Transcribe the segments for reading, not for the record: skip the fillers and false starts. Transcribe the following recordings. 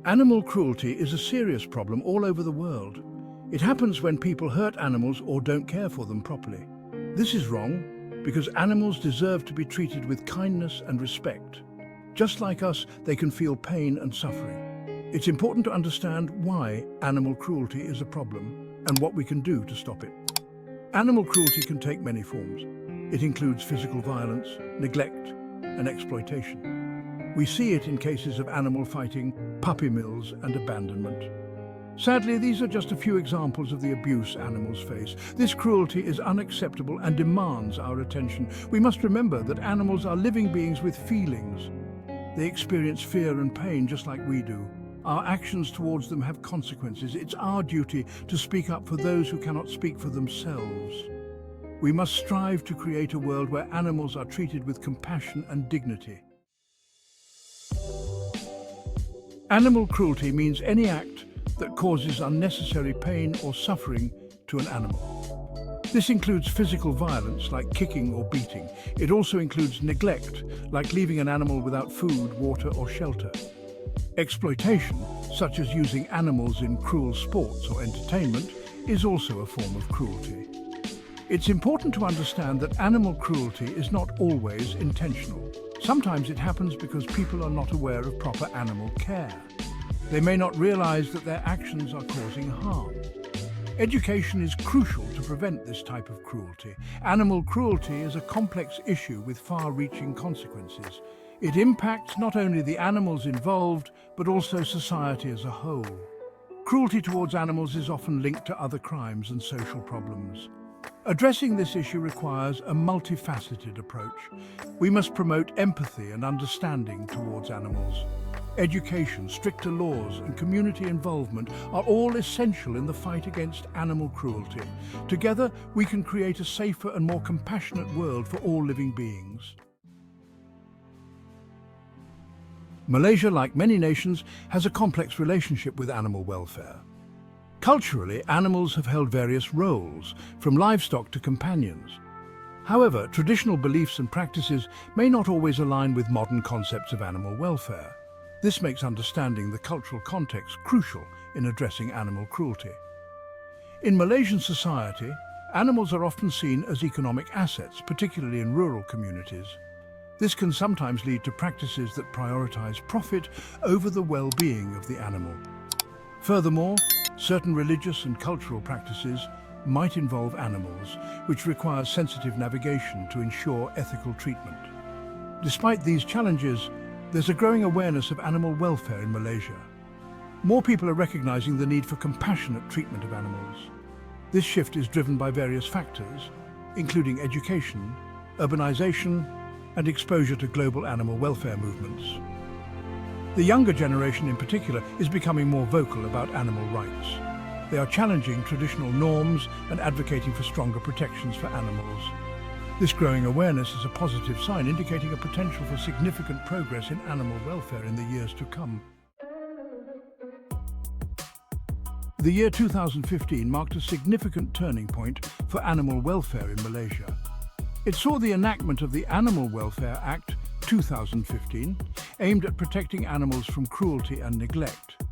Animal cruelty is a serious problem all over the world. It happens when people hurt animals or don't care for them properly. This is wrong because animals deserve to be treated with kindness and respect. Just like us, they can feel pain and suffering. It's important to understand why animal cruelty is a problem and what we can do to stop it. Animal cruelty can take many forms. It includes physical violence, neglect, and exploitation. We see it in cases of animal fighting, puppy mills, and abandonment. Sadly, these are just a few examples of the abuse animals face. This cruelty is unacceptable and demands our attention. We must remember that animals are living beings with feelings. They experience fear and pain just like we do. Our actions towards them have consequences. It's our duty to speak up for those who cannot speak for themselves. We must strive to create a world where animals are treated with compassion and dignity. Animal cruelty means any act that causes unnecessary pain or suffering to an animal. This includes physical violence, like kicking or beating. It also includes neglect, like leaving an animal without food, water, or shelter. Exploitation, such as using animals in cruel sports or entertainment, is also a form of cruelty. It's important to understand that animal cruelty is not always intentional. Sometimes it happens because people are not aware of proper animal care. They may not realize that their actions are causing harm. Education is crucial to prevent this type of cruelty. Animal cruelty is a complex issue with far-reaching consequences. It impacts not only the animals involved, but also society as a whole. Cruelty towards animals is often linked to other crimes and social problems. Addressing this issue requires a multifaceted approach. We must promote empathy and understanding towards animals. Education, stricter laws, and community involvement are all essential in the fight against animal cruelty. Together, we can create a safer and more compassionate world for all living beings. Malaysia, like many nations, has a complex relationship with animal welfare. Culturally, animals have held various roles, from livestock to companions. However, traditional beliefs and practices may not always align with modern concepts of animal welfare. This makes understanding the cultural context crucial in addressing animal cruelty. In Malaysian society, animals are often seen as economic assets, particularly in rural communities. This can sometimes lead to practices that prioritize profit over the well-being of the animal. Furthermore, certain religious and cultural practices might involve animals, which require sensitive navigation to ensure ethical treatment. Despite these challenges, there's a growing awareness of animal welfare in Malaysia. More people are recognizing the need for compassionate treatment of animals. This shift is driven by various factors, including education, urbanization, and exposure to global animal welfare movements. The younger generation in particular is becoming more vocal about animal rights. They are challenging traditional norms and advocating for stronger protections for animals. This growing awareness is a positive sign, indicating a potential for significant progress in animal welfare in the years to come. The year 2015 marked a significant turning point for animal welfare in Malaysia. It saw the enactment of the Animal Welfare Act 2015, aimed at protecting animals from cruelty and neglect.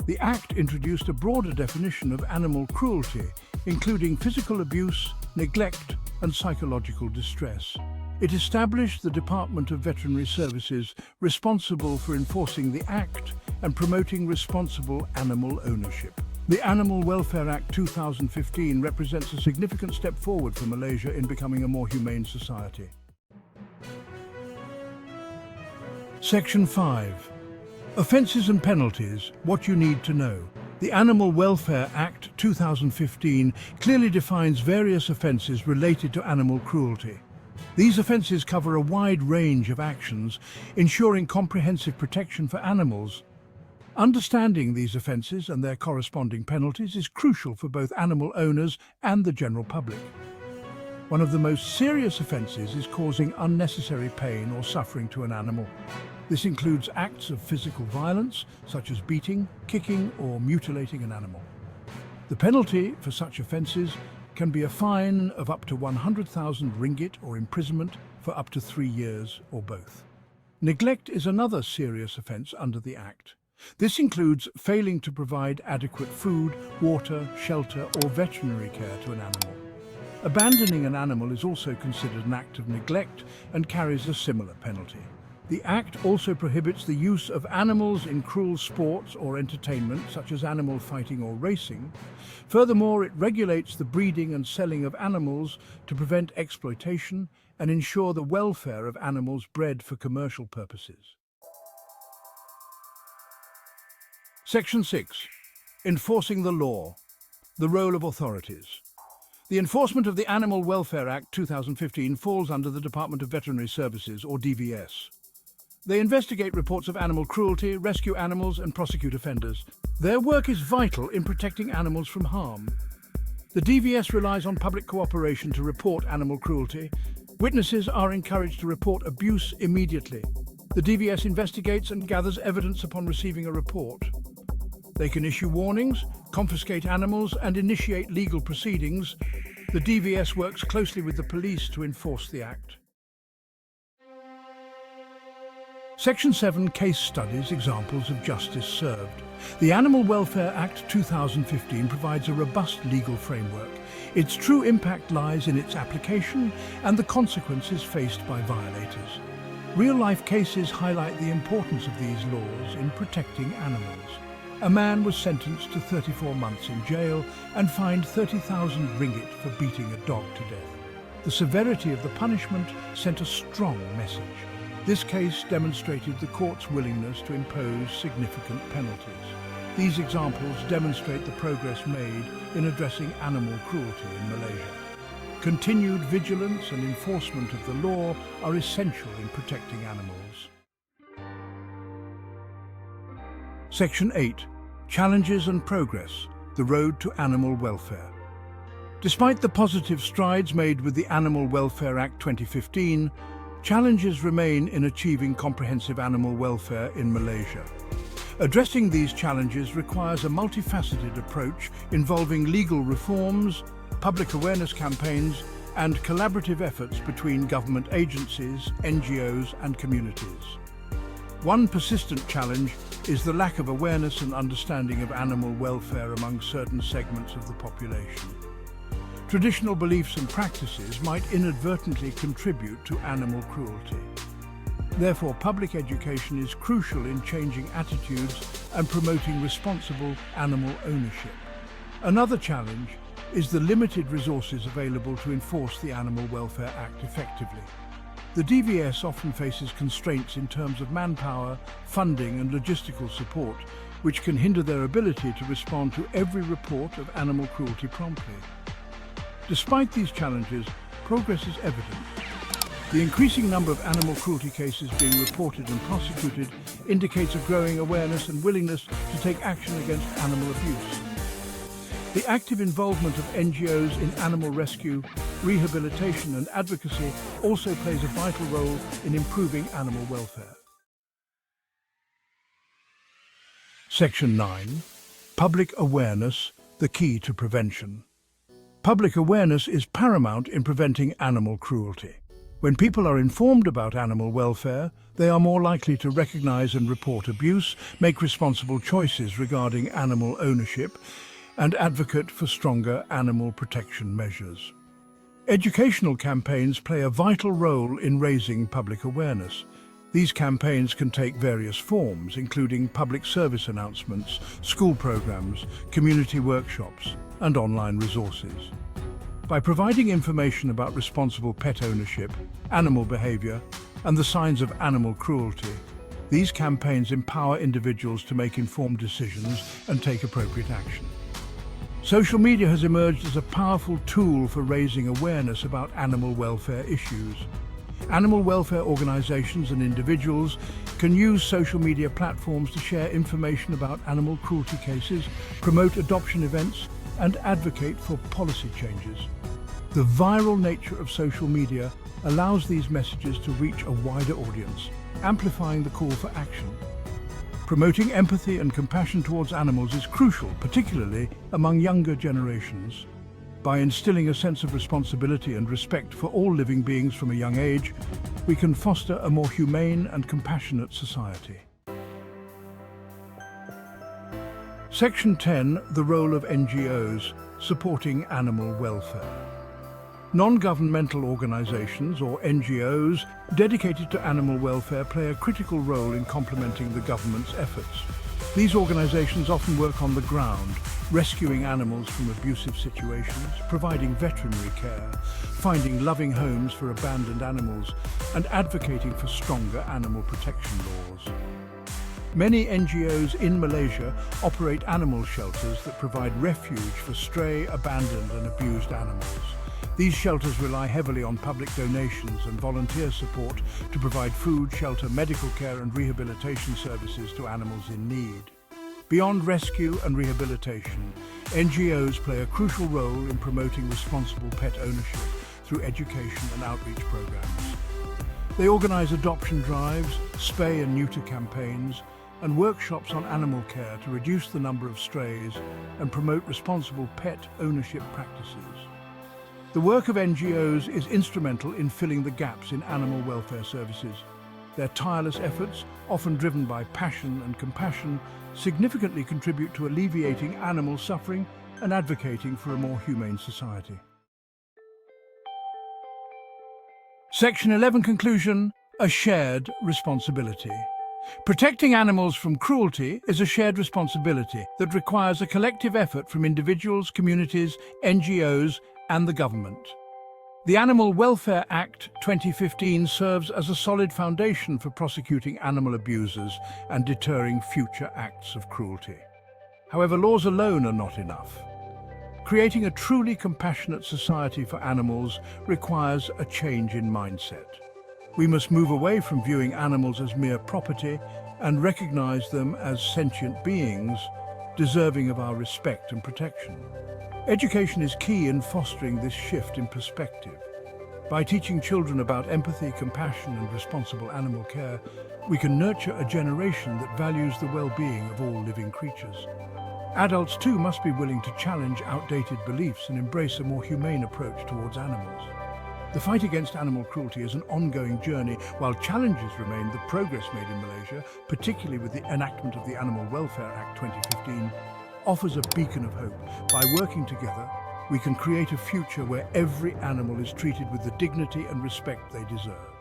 The Act introduced a broader definition of animal cruelty, including physical abuse, neglect, and psychological distress. It established the Department of Veterinary Services responsible for enforcing the Act and promoting responsible animal ownership. The Animal Welfare Act 2015 represents a significant step forward for Malaysia in becoming a more humane society. Section 5. Offences and penalties, what you need to know. The Animal Welfare Act 2015 clearly defines various offences related to animal cruelty. These offences cover a wide range of actions, ensuring comprehensive protection for animals. Understanding these offences and their corresponding penalties is crucial for both animal owners and the general public. One of the most serious offences is causing unnecessary pain or suffering to an animal. This includes acts of physical violence, such as beating, kicking, or mutilating an animal. The penalty for such offences can be a fine of up to 100,000 ringgit or imprisonment for up to 3 years or both. Neglect is another serious offence under the Act. This includes failing to provide adequate food, water, shelter, or veterinary care to an animal. Abandoning an animal is also considered an act of neglect and carries a similar penalty. The Act also prohibits the use of animals in cruel sports or entertainment, such as animal fighting or racing. Furthermore, it regulates the breeding and selling of animals to prevent exploitation and ensure the welfare of animals bred for commercial purposes. Section 6. Enforcing the law. The role of authorities. The enforcement of the Animal Welfare Act 2015 falls under the Department of Veterinary Services, or DVS. They investigate reports of animal cruelty, rescue animals, and prosecute offenders. Their work is vital in protecting animals from harm. The DVS relies on public cooperation to report animal cruelty. Witnesses are encouraged to report abuse immediately. The DVS investigates and gathers evidence upon receiving a report. They can issue warnings, confiscate animals, and initiate legal proceedings. The DVS works closely with the police to enforce the Act. Section 7. Case studies, examples of justice served. The Animal Welfare Act 2015 provides a robust legal framework. Its true impact lies in its application and the consequences faced by violators. Real-life cases highlight the importance of these laws in protecting animals. A man was sentenced to 34 months in jail and fined 30,000 ringgit for beating a dog to death. The severity of the punishment sent a strong message. This case demonstrated the court's willingness to impose significant penalties. These examples demonstrate the progress made in addressing animal cruelty in Malaysia. Continued vigilance and enforcement of the law are essential in protecting animals. Section 8. Challenges and progress. The road to animal welfare. Despite the positive strides made with the Animal Welfare Act 2015, challenges remain in achieving comprehensive animal welfare in Malaysia. Addressing these challenges requires a multifaceted approach involving legal reforms, public awareness campaigns, and collaborative efforts between government agencies, NGOs, and communities. One persistent challenge is the lack of awareness and understanding of animal welfare among certain segments of the population. Traditional beliefs and practices might inadvertently contribute to animal cruelty. Therefore, public education is crucial in changing attitudes and promoting responsible animal ownership. Another challenge is the limited resources available to enforce the Animal Welfare Act effectively. The DVS often faces constraints in terms of manpower, funding, and logistical support, which can hinder their ability to respond to every report of animal cruelty promptly. Despite these challenges, progress is evident. The increasing number of animal cruelty cases being reported and prosecuted indicates a growing awareness and willingness to take action against animal abuse. The active involvement of NGOs in animal rescue, rehabilitation and advocacy also plays a vital role in improving animal welfare. Section 9. Public awareness, the key to prevention. Public awareness is paramount in preventing animal cruelty. When people are informed about animal welfare, they are more likely to recognize and report abuse, make responsible choices regarding animal ownership, and advocate for stronger animal protection measures. Educational campaigns play a vital role in raising public awareness. These campaigns can take various forms, including public service announcements, school programs, community workshops, and online resources. By providing information about responsible pet ownership, animal behavior, and the signs of animal cruelty, these campaigns empower individuals to make informed decisions and take appropriate action. Social media has emerged as a powerful tool for raising awareness about animal welfare issues. Animal welfare organizations and individuals can use social media platforms to share information about animal cruelty cases, promote adoption events, and advocate for policy changes. The viral nature of social media allows these messages to reach a wider audience, amplifying the call for action. Promoting empathy and compassion towards animals is crucial, particularly among younger generations. By instilling a sense of responsibility and respect for all living beings from a young age, we can foster a more humane and compassionate society. Section 10, the role of NGOs, supporting animal welfare. Non-governmental organizations, or NGOs, dedicated to animal welfare play a critical role in complementing the government's efforts. These organizations often work on the ground, rescuing animals from abusive situations, providing veterinary care, finding loving homes for abandoned animals, and advocating for stronger animal protection laws. Many NGOs in Malaysia operate animal shelters that provide refuge for stray, abandoned and abused animals. These shelters rely heavily on public donations and volunteer support to provide food, shelter, medical care and rehabilitation services to animals in need. Beyond rescue and rehabilitation, NGOs play a crucial role in promoting responsible pet ownership through education and outreach programs. They organize adoption drives, spay and neuter campaigns, and workshops on animal care to reduce the number of strays and promote responsible pet ownership practices. The work of NGOs is instrumental in filling the gaps in animal welfare services. Their tireless efforts, often driven by passion and compassion, significantly contribute to alleviating animal suffering and advocating for a more humane society. Section 11 conclusion: a shared responsibility. Protecting animals from cruelty is a shared responsibility that requires a collective effort from individuals, communities, NGOs, and the government. The Animal Welfare Act 2015 serves as a solid foundation for prosecuting animal abusers and deterring future acts of cruelty. However, laws alone are not enough. Creating a truly compassionate society for animals requires a change in mindset. We must move away from viewing animals as mere property and recognize them as sentient beings, deserving of our respect and protection. Education is key in fostering this shift in perspective. By teaching children about empathy, compassion, and responsible animal care, we can nurture a generation that values the well-being of all living creatures. Adults too must be willing to challenge outdated beliefs and embrace a more humane approach towards animals. The fight against animal cruelty is an ongoing journey. While challenges remain, the progress made in Malaysia, particularly with the enactment of the Animal Welfare Act 2015, offers a beacon of hope. By working together, we can create a future where every animal is treated with the dignity and respect they deserve.